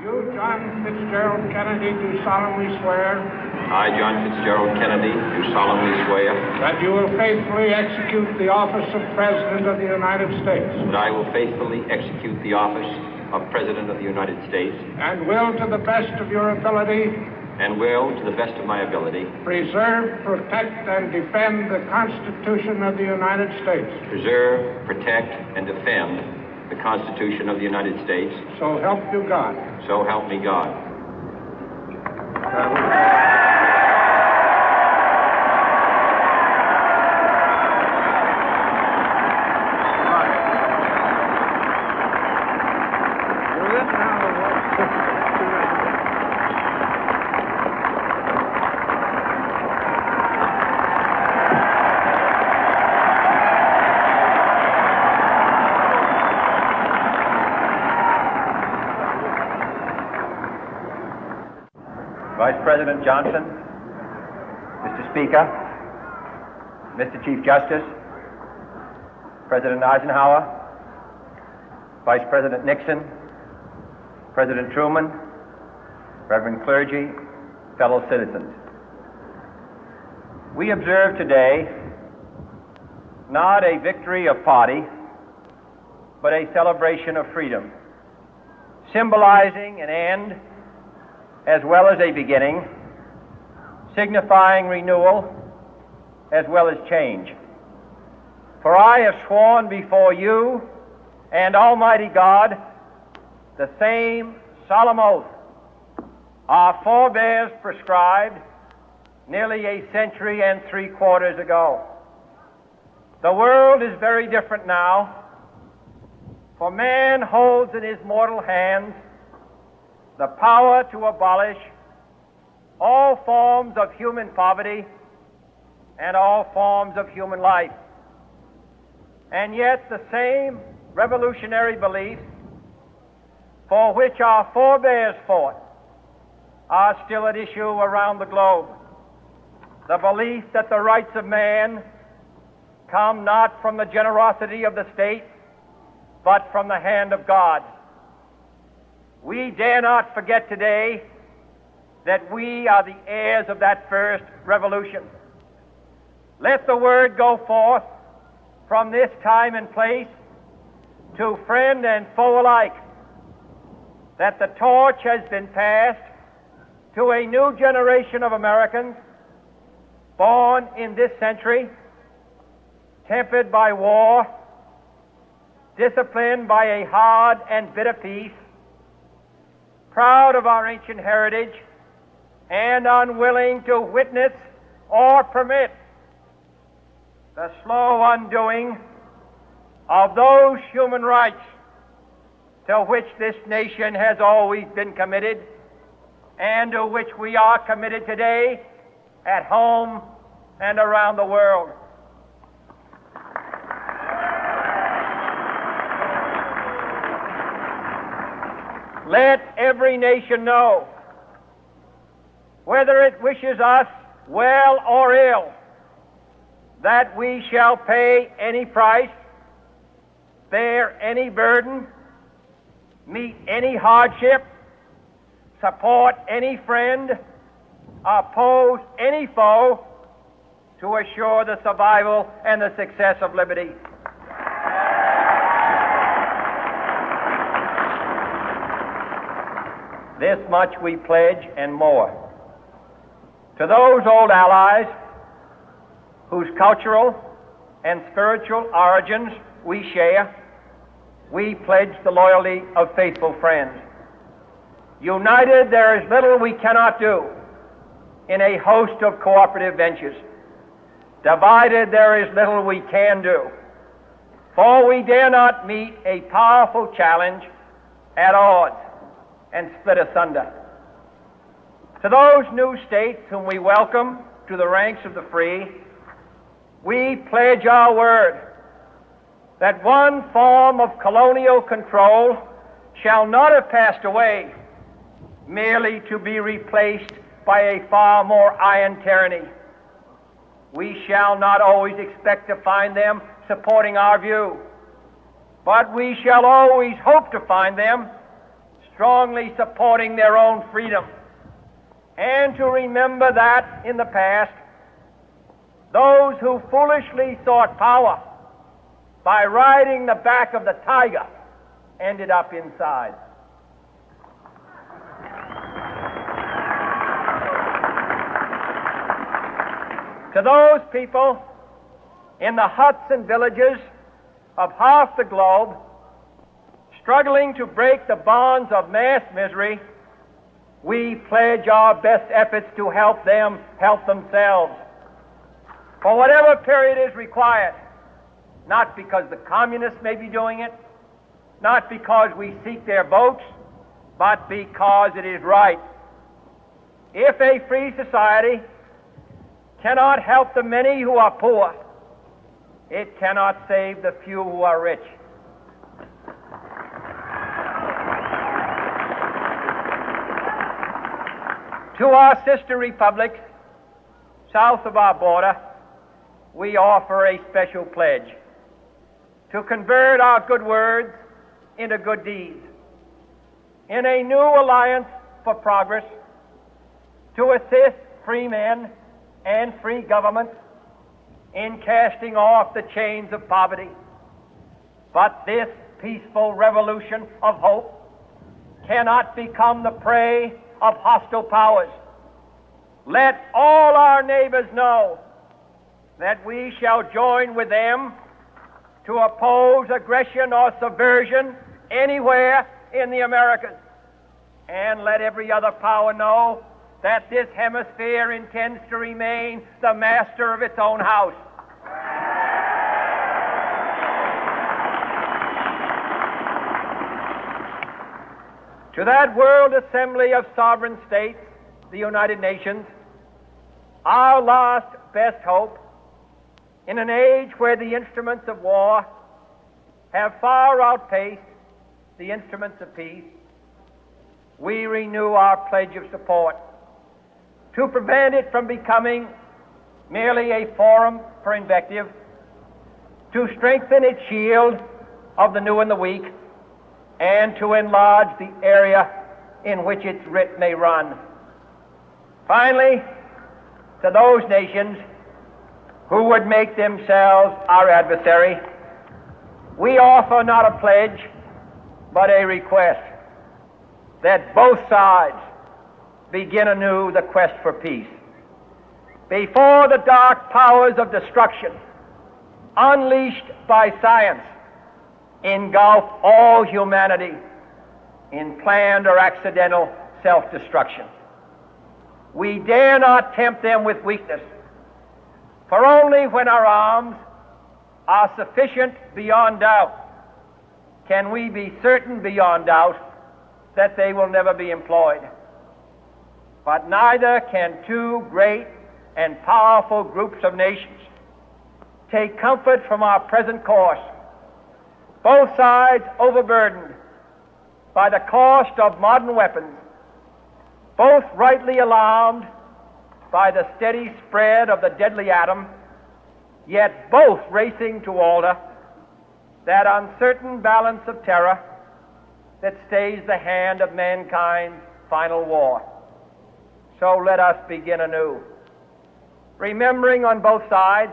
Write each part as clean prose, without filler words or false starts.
You, John Fitzgerald Kennedy, do solemnly swear. I, John Fitzgerald Kennedy, do solemnly swear. That you will faithfully execute the office of President of the United States. That I will faithfully execute the office of President of the United States. And will, to the best of your ability. And will, to the best of my ability. Preserve, protect, and defend the Constitution of the United States. Preserve, protect, and defend the Constitution of the United States. So help you God. So help me God. Vice President Johnson, Mr. Speaker, Mr. Chief Justice, President Eisenhower, Vice President Nixon, President Truman, Reverend clergy, fellow citizens. We observe today not a victory of party, but a celebration of freedom, symbolizing an end as well as a beginning, signifying renewal as well as change. For I have sworn before you and Almighty God the same solemn oath our forebears prescribed nearly a century and 3/4 ago. The world is very different now, for man holds in his mortal hands the power to abolish all forms of human poverty and all forms of human life. And yet the same revolutionary beliefs for which our forebears fought are still at issue around the globe. The belief that the rights of man come not from the generosity of the state, but from the hand of God. We dare not forget today that we are the heirs of that first revolution. Let the word go forth from this time and place to friend and foe alike that the torch has been passed to a new generation of Americans born in this century, tempered by war, disciplined by a hard and bitter peace, proud of our ancient heritage, and unwilling to witness or permit the slow undoing of those human rights to which this nation has always been committed and to which we are committed today at home and around the world. Let every nation know, whether it wishes us well or ill, that we shall pay any price, bear any burden, meet any hardship, support any friend, oppose any foe to assure the survival and the success of liberty. This much we pledge and more. To those old allies whose cultural and spiritual origins we share, we pledge the loyalty of faithful friends. United, there is little we cannot do in a host of cooperative ventures. Divided, there is little we can do, for we dare not meet a powerful challenge at odds and split asunder. To those new states whom we welcome to the ranks of the free, we pledge our word that one form of colonial control shall not have passed away merely to be replaced by a far more iron tyranny. We shall not always expect to find them supporting our view, but we shall always hope to find them strongly supporting their own freedom, and to remember that in the past, those who foolishly sought power by riding the back of the tiger ended up inside. To those people in the huts and villages of half the globe struggling to break the bonds of mass misery, we pledge our best efforts to help them help themselves for whatever period is required, not because the communists may be doing it, not because we seek their votes, but because it is right. If a free society cannot help the many who are poor, it cannot save the few who are rich. To our sister republics south of our border, we offer a special pledge to convert our good words into good deeds, in a new alliance for progress, to assist free men and free governments in casting off the chains of poverty. But this peaceful revolution of hope cannot become the prey of hostile powers. Let all our neighbors know that we shall join with them to oppose aggression or subversion anywhere in the Americas. And let every other power know that this hemisphere intends to remain the master of its own house. To that World Assembly of Sovereign States, the United Nations, our last best hope, in an age where the instruments of war have far outpaced the instruments of peace, we renew our pledge of support to prevent it from becoming merely a forum for invective, to strengthen its shield of the new and the weak, and to enlarge the area in which its writ may run. Finally, to those nations who would make themselves our adversary, we offer not a pledge, but a request that both sides begin anew the quest for peace. Before the dark powers of destruction, unleashed by science, engulf all humanity in planned or accidental self-destruction, we dare not tempt them with weakness, for only when our arms are sufficient beyond doubt can we be certain beyond doubt that they will never be employed. But neither can two great and powerful groups of nations take comfort from our present course, both sides overburdened by the cost of modern weapons, both rightly alarmed by the steady spread of the deadly atom, yet both racing to alter that uncertain balance of terror that stays the hand of mankind's final war. So let us begin anew, remembering on both sides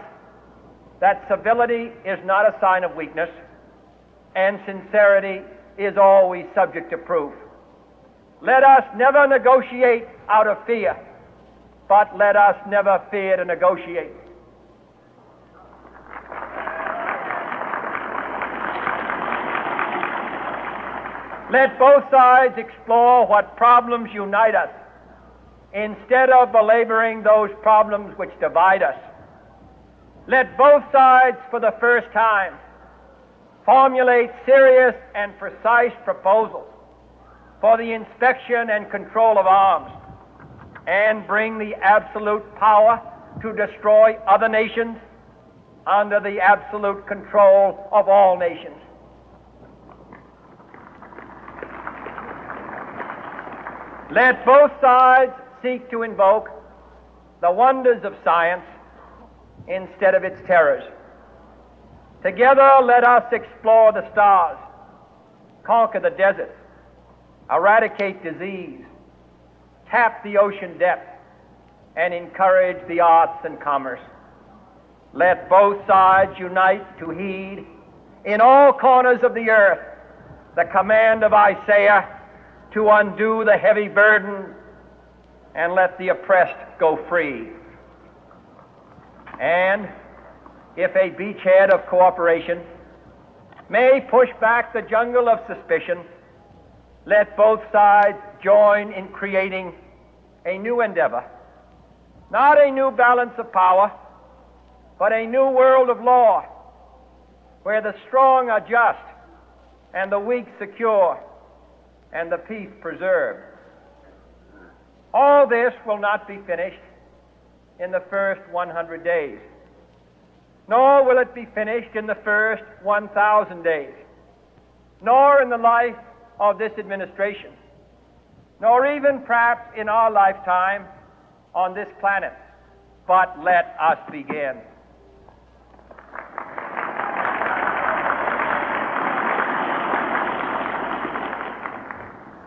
that civility is not a sign of weakness, and sincerity is always subject to proof. Let us never negotiate out of fear, but let us never fear to negotiate. Let both sides explore what problems unite us, instead of belaboring those problems which divide us. Let both sides, for the first time, formulate serious and precise proposals for the inspection and control of arms, and bring the absolute power to destroy other nations under the absolute control of all nations. Let both sides seek to invoke the wonders of science instead of its terrors. Together let us explore the stars, conquer the deserts, eradicate disease, tap the ocean depth, and encourage the arts and commerce. Let both sides unite to heed in all corners of the earth the command of Isaiah to undo the heavy burden and let the oppressed go free. And if a beachhead of cooperation may push back the jungle of suspicion, let both sides join in creating a new endeavor, not a new balance of power, but a new world of law, where the strong are just and the weak secure and the peace preserved. All this will not be finished in the first 100 days, nor will it be finished in the first 1,000 days, nor in the life of this administration, nor even perhaps in our lifetime on this planet. But let us begin.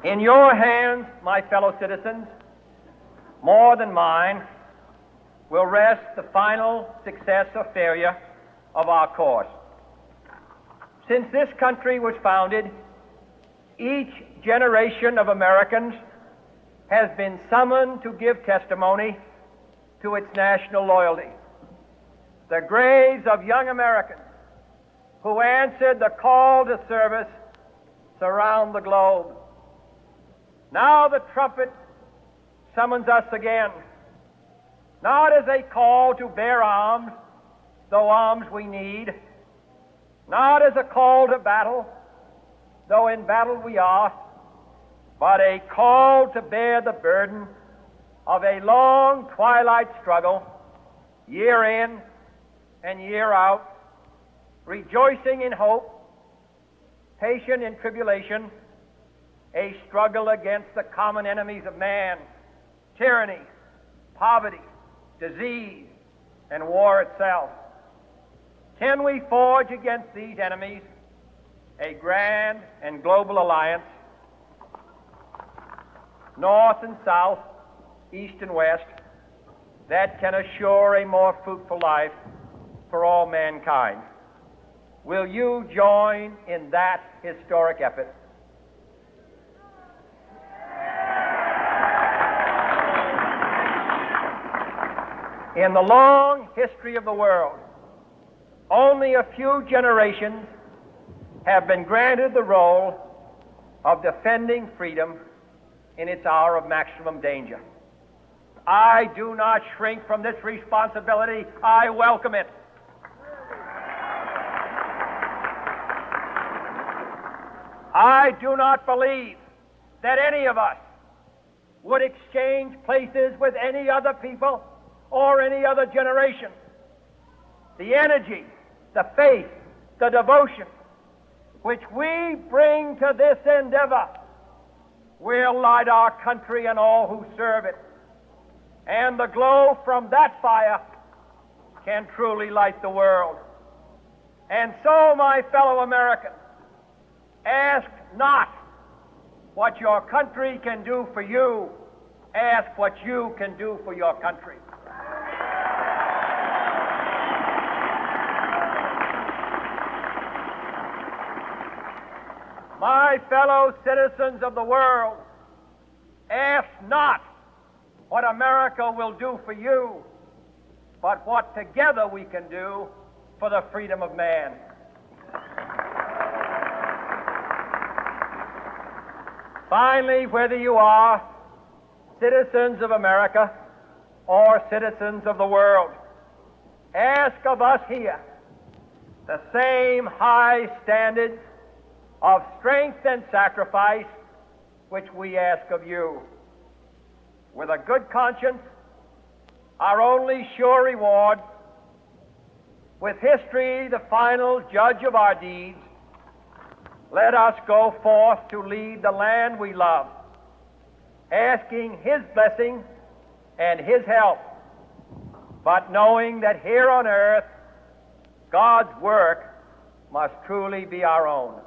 In your hands, my fellow citizens, more than mine, will rest the final success or failure of our course. Since this country was founded, each generation of Americans has been summoned to give testimony to its national loyalty. The graves of young Americans who answered the call to service surround the globe. Now the trumpet summons us again, not as a call to bear arms, though arms we need, not as a call to battle, though in battle we are, but a call to bear the burden of a long twilight struggle, year in and year out, rejoicing in hope, patient in tribulation, a struggle against the common enemies of man, tyranny, poverty, disease, and war itself. Can we forge against these enemies a grand and global alliance, north and south, east and west, that can assure a more fruitful life for all mankind? Will you join in that historic effort? In the long history of the world, only a few generations have been granted the role of defending freedom in its hour of maximum danger. I do not shrink from this responsibility. I welcome it. I do not believe that any of us would exchange places with any other people or any other generation. The energy, the faith, the devotion which we bring to this endeavor will light our country and all who serve it. And the glow from that fire can truly light the world. And so, my fellow Americans, ask not what your country can do for you. Ask what you can do for your country. My fellow citizens of the world, ask not what America will do for you, but what together we can do for the freedom of man. Finally, whether you are citizens of America or citizens of the world, ask of us here the same high standards of strength and sacrifice which we ask of you. With a good conscience, our only sure reward, with history the final judge of our deeds, let us go forth to lead the land we love, asking His blessing and His help, but knowing that here on earth God's work must truly be our own.